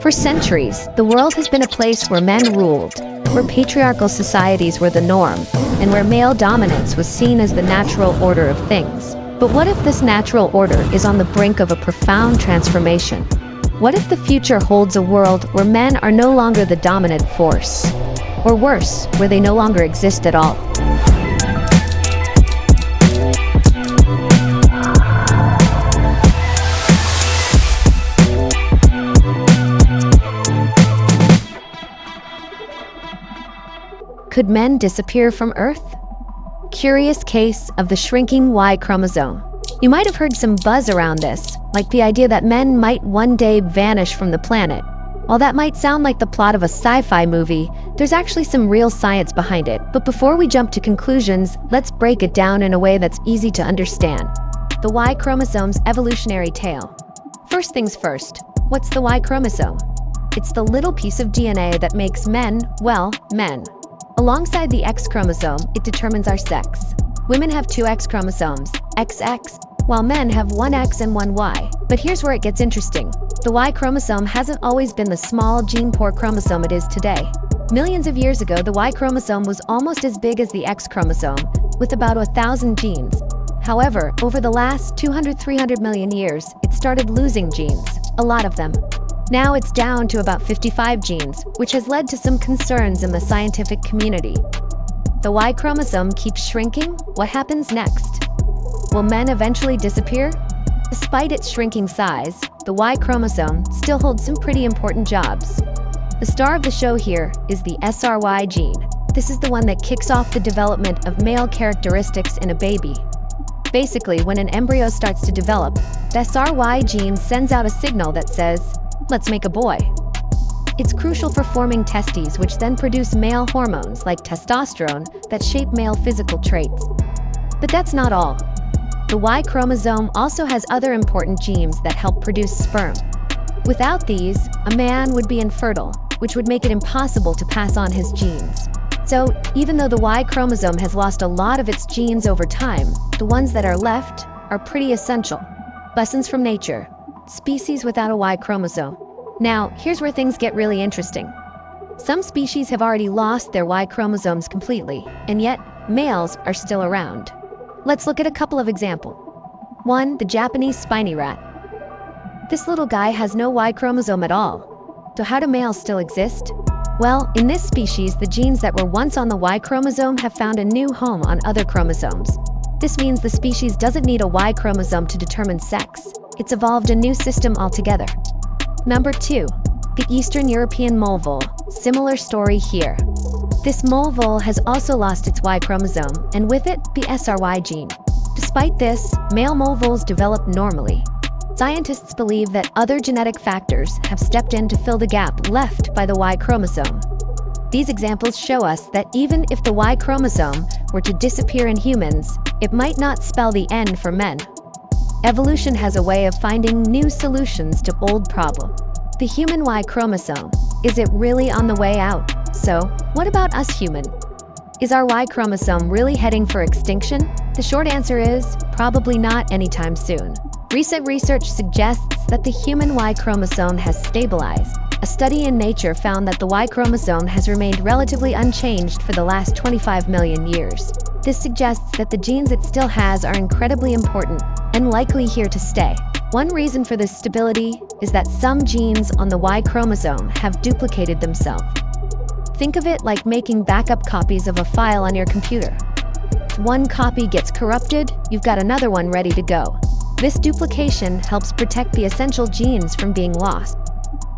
For centuries, the world has been a place where men ruled, where patriarchal societies were the norm, and where male dominance was seen as the natural order of things. But what if this natural order is on the brink of a profound transformation? What if the future holds a world where men are no longer the dominant force? Or worse, where they no longer exist at all? Could men disappear from Earth? Curious case of the shrinking Y chromosome. You might have heard some buzz around this, like the idea that men might one day vanish from the planet. While that might sound like the plot of a sci-fi movie, there's actually some real science behind it. But before we jump to conclusions, let's break it down in a way that's easy to understand. The Y chromosome's evolutionary tale. First things first, what's the Y chromosome? It's the little piece of DNA that makes men, well, men. Alongside the X chromosome, it determines our sex. Women have two X chromosomes, XX, while men have one X and one Y. But here's where it gets interesting. The Y chromosome hasn't always been the small, gene-poor chromosome it is today. Millions of years ago, the Y chromosome was almost as big as the X chromosome, with about 1,000 genes. However, over the last 200-300 million years, it started losing genes, a lot of them. Now it's down to about 55 genes, which has led to some concerns in the scientific community. The Y chromosome keeps shrinking. What happens next? Will men eventually disappear? Despite its shrinking size, the Y chromosome still holds some pretty important jobs. The star of the show here is the SRY gene. This is the one that kicks off the development of male characteristics in a baby. Basically, when an embryo starts to develop, the SRY gene sends out a signal that says, "Let's make a boy." It's crucial for forming testes, which then produce male hormones like testosterone that shape male physical traits. But that's not all. The Y chromosome also has other important genes that help produce sperm. Without these, a man would be infertile, which would make it impossible to pass on his genes. So, even though the Y chromosome has lost a lot of its genes over time, the ones that are left are pretty essential. Lessons from nature. Species without a Y chromosome. Now, here's where things get really interesting. Some species have already lost their Y chromosomes completely, and yet males are still around. Let's look at a couple of examples. 1. The Japanese spiny rat. This little guy has no Y chromosome at all. So how do males still exist? Well, in this species, the genes that were once on the Y chromosome have found a new home on other chromosomes. This means the species doesn't need a Y chromosome to determine sex. It's evolved a new system altogether. Number 2. The Eastern European mole vole. Similar story here. This mole vole has also lost its Y chromosome, and with it, the SRY gene. Despite this, male mole voles develop normally. Scientists believe that other genetic factors have stepped in to fill the gap left by the Y chromosome. These examples show us that even if the Y chromosome were to disappear in humans, it might not spell the end for men. Evolution has a way of finding new solutions to old problems. The human Y chromosome. Is it really on the way out? So, what about us humans? Is our Y chromosome really heading for extinction? The short answer is, probably not anytime soon. Recent research suggests that the human Y chromosome has stabilized. A study in Nature found that the Y chromosome has remained relatively unchanged for the last 25 million years. This suggests that the genes it still has are incredibly important and likely here to stay. One reason for this stability is that some genes on the Y chromosome have duplicated themselves. Think of it like making backup copies of a file on your computer. If one copy gets corrupted, you've got another one ready to go. This duplication helps protect the essential genes from being lost.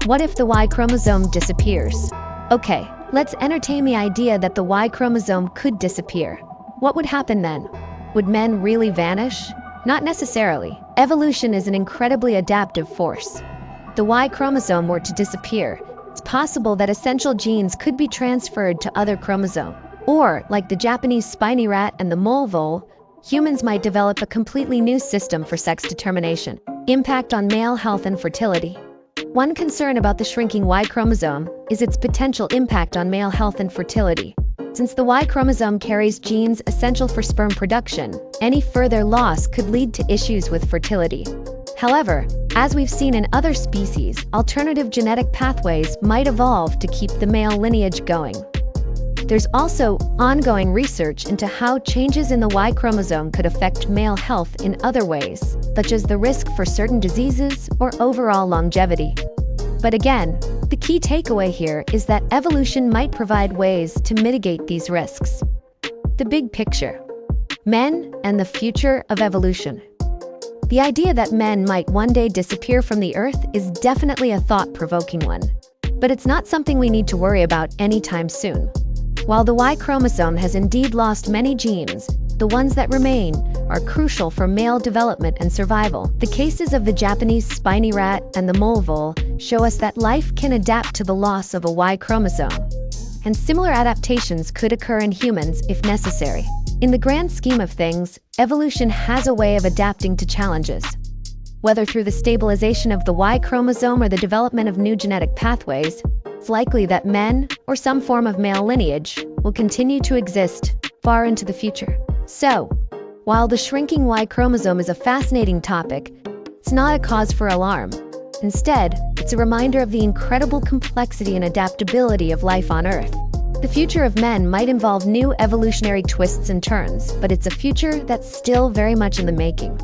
What if the Y chromosome disappears? Okay, let's entertain the idea that the Y chromosome could disappear. What would happen then? Would men really vanish? Not necessarily. Evolution is an incredibly adaptive force. If the Y chromosome were to disappear, it's possible that essential genes could be transferred to other chromosomes. Or, like the Japanese spiny rat and the mole vole, humans might develop a completely new system for sex determination. Impact on male health and fertility. One concern about the shrinking Y chromosome is its potential impact on male health and fertility. Since the Y chromosome carries genes essential for sperm production, any further loss could lead to issues with fertility. However, As we've seen in other species, alternative genetic pathways might evolve to keep the male lineage going. There's also ongoing research into how changes in the Y chromosome could affect male health in other ways, such as the risk for certain diseases or overall longevity. But again, the key takeaway here is that evolution might provide ways to mitigate these risks. The big picture: men and the future of evolution. The idea that men might one day disappear from the Earth is definitely a thought-provoking one. But it's not something we need to worry about anytime soon. While the Y chromosome has indeed lost many genes, the ones that remain are crucial for male development and survival. The cases of the Japanese spiny rat and the mole vole show us that life can adapt to the loss of a Y chromosome, and similar adaptations could occur in humans if necessary. In the grand scheme of things, evolution has a way of adapting to challenges. Whether through the stabilization of the Y chromosome or the development of new genetic pathways, it's likely that men, or some form of male lineage, will continue to exist far into the future. So, while the shrinking Y chromosome is a fascinating topic, it's not a cause for alarm. Instead, it's a reminder of the incredible complexity and adaptability of life on Earth. The future of men might involve new evolutionary twists and turns, but it's a future that's still very much in the making.